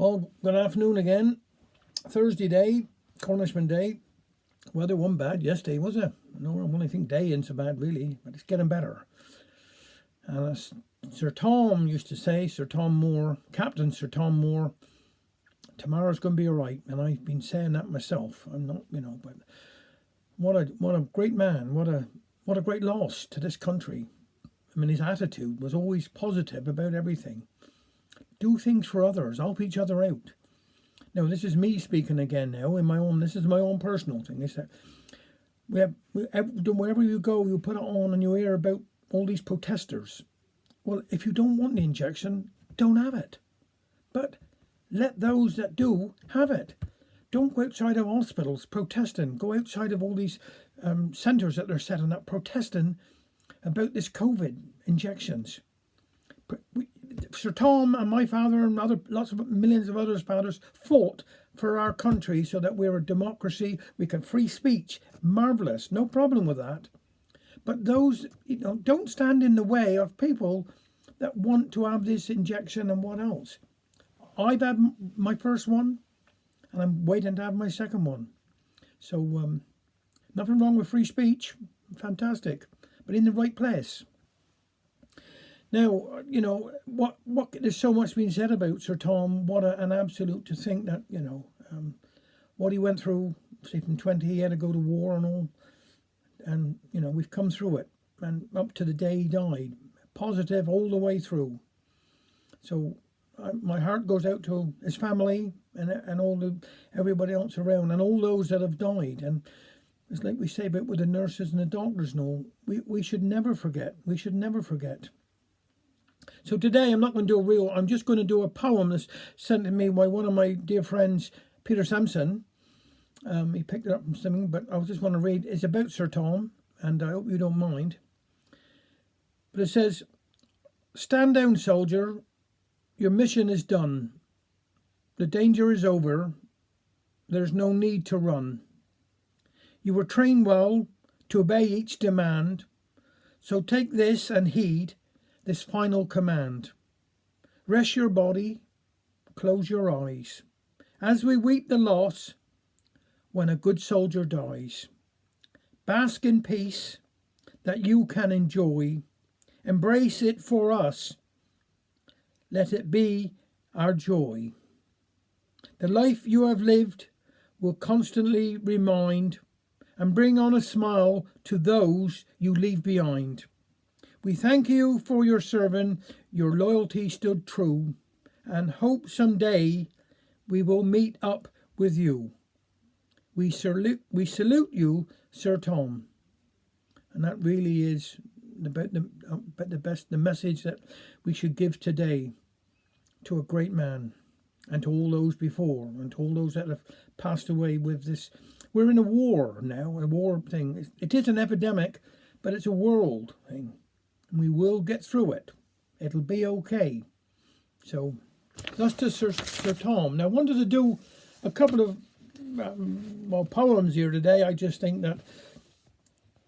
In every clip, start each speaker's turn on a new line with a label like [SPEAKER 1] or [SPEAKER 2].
[SPEAKER 1] Well, good afternoon again. Thursday day, Cornishman Day. Weather wasn't bad yesterday, was it? No, I only think day isn't so bad really, but it's getting better. And as Sir Tom used to say, Sir Tom Moore, Captain Sir Tom Moore, tomorrow's going to be all right. And I've been saying that myself. I'm not, but what a great man. What a great loss to this country. I mean, his attitude was always positive about everything. Do things for others, help each other out. Now, this is me speaking again now this is my own personal thing. Is that wherever you go, you put it on and you hear about all these protesters. Well, if you don't want the injection, don't have it. But let those that do have it. Don't go outside of hospitals protesting. Go outside of all these centres that they're setting up protesting about this COVID injections. Sir Tom and my father and lots of millions of others' fathers fought for our country so that we're a democracy. We can free speech. Marvellous. No problem with that. But those, don't stand in the way of people that want to have this injection and what else. I've had my first one and I'm waiting to have my second one. So nothing wrong with free speech. Fantastic. But in the right place. Now, what there's so much being said about Sir Tom. What an absolute to think that, what he went through, say from 20, he had to go to war and all. And, we've come through it. And up to the day he died. Positive all the way through. So my heart goes out to his family and everybody else around and all those that have died. And it's like we say about with the nurses and the doctors and all. We should never forget. We should never forget. So today I'm just going to do a poem that's sent to me by one of my dear friends, Peter Sampson. He picked it up from something, but I just want to read. It's about Sir Tom, and I hope you don't mind. But it says, "Stand down, soldier. Your mission is done. The danger is over. There's no need to run. You were trained well to obey each demand. So take this and heed this final command. Rest your body, close your eyes, as we weep the loss when a good soldier dies. Bask in peace that you can enjoy. Embrace it for us. Let it be our joy. The life you have lived will constantly remind and bring on a smile to those you leave behind. We thank you for your serving, your loyalty stood true, and hope someday we will meet up with you. We salute you, Sir Tom." And that really is the message that we should give today to a great man and to all those before and to all those that have passed away with this. We're in a war now, a war thing. It is an epidemic, but it's a world thing. We will get through it. It'll be okay. So that's to Sir Tom. Now I wanted to do a couple of poems here today. I just think that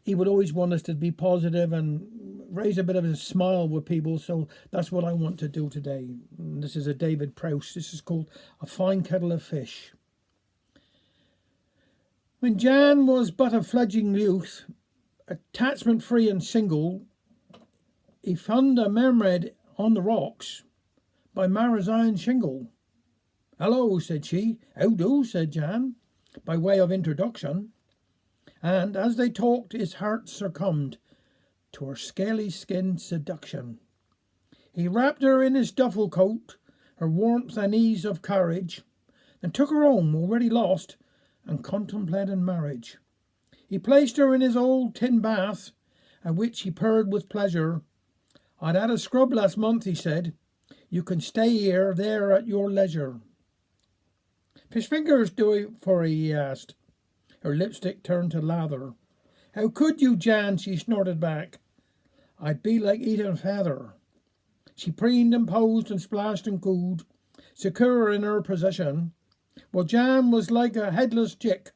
[SPEAKER 1] he would always want us to be positive and raise a bit of a smile with people. So that's what I want to do today. And this is a David Prowse. This is called A Fine Kettle of Fish. When Jan was but a fledgling youth, attachment-free and single, he found a mermaid on the rocks by Mara's iron shingle. "Hello," said she. "How do?" said Jan, by way of introduction. And as they talked, his heart succumbed to her scaly skin seduction. He wrapped her in his duffel coat, her warmth and ease of carriage, and took her home, already lost, and contemplated marriage. He placed her in his old tin bath, at which he purred with pleasure. "I'd had a scrub last month," he said. "You can stay there at your leisure." "Fish fingers do it for you?" he asked. Her lipstick turned to lather. "How could you, Jan?" she snorted back. "I'd be like eating feather." She preened and posed and splashed and cooed, secure in her possession, while Jan was like a headless chick,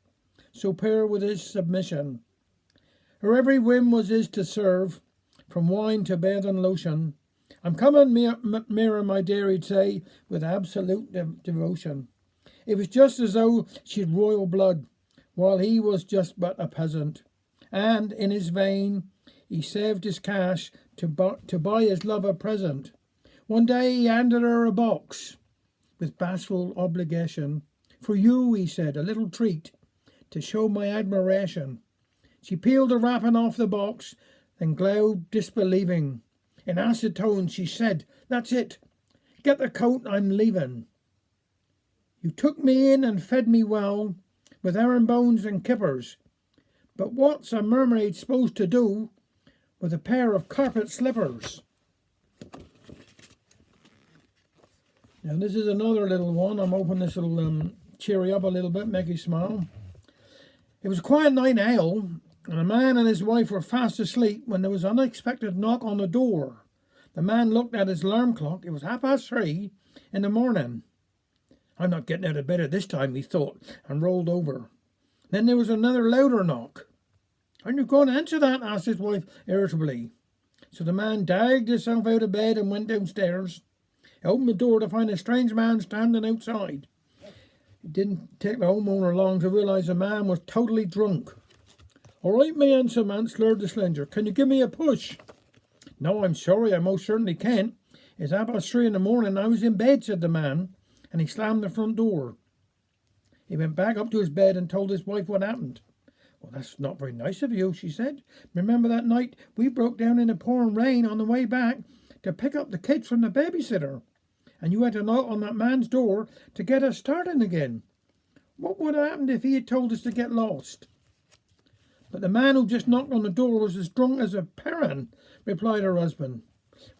[SPEAKER 1] so pure with his submission. Her every whim was his to serve, from wine to bed and lotion, I'm coming, Mira, my dear, he'd say, with absolute devotion. It was just as though she'd royal blood, while he was just but a peasant. And, in his vein, he saved his cash to buy his love a present. One day he handed her a box, with bashful obligation. For you, he said, a little treat, to show my admiration. She peeled the wrapping off the box, then glowed disbelieving. In acid tones she said, that's it. Get the coat, I'm leaving. You took me in and fed me well, with herringbones and kippers. But what's a mermaid supposed to do with a pair of carpet slippers? Now this is another little one. I'm hoping this will cheer you up a little bit, make you smile. It was a quiet night out, and a man and his wife were fast asleep when there was an unexpected knock on the door. The man looked at his alarm clock. It was 3:30 in the morning. I'm not getting out of bed at this time, he thought, and rolled over. Then there was another louder knock. Aren't you going to answer that? Asked his wife irritably. So the man dragged himself out of bed and went downstairs. He opened the door to find a strange man standing outside. It didn't take the homeowner long to realise the man was totally drunk. All right, my handsome man, slurred the stranger. Can you give me a push? No, I'm sorry, I most certainly can't. It's 3:30 in the morning and I was in bed, said the man, and he slammed the front door. He went back up to his bed and told his wife what happened. Well, that's not very nice of you, she said. Remember that night we broke down in the pouring rain on the way back to pick up the kids from the babysitter, and you had to knock on that man's door to get us starting again. What would have happened if he had told us to get lost? But the man who just knocked on the door was as drunk as a perrin, replied her husband.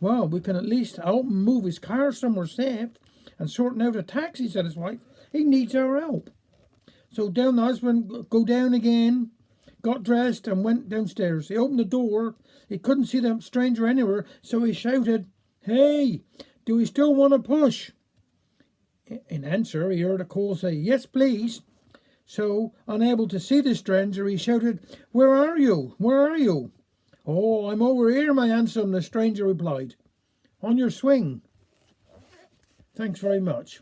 [SPEAKER 1] Well, we can at least help him move his car somewhere safe and sorting out a taxi, said his wife. He needs our help. So down the husband go down again, got dressed and went downstairs. He opened the door. He couldn't see the stranger anywhere, so he shouted, Hey, do we still want to push? In answer, he heard a call say, Yes, please. So, unable to see the stranger, he shouted, Where are you? Where are you? Oh, I'm over here, my handsome, the stranger replied. On your swing. Thanks very much.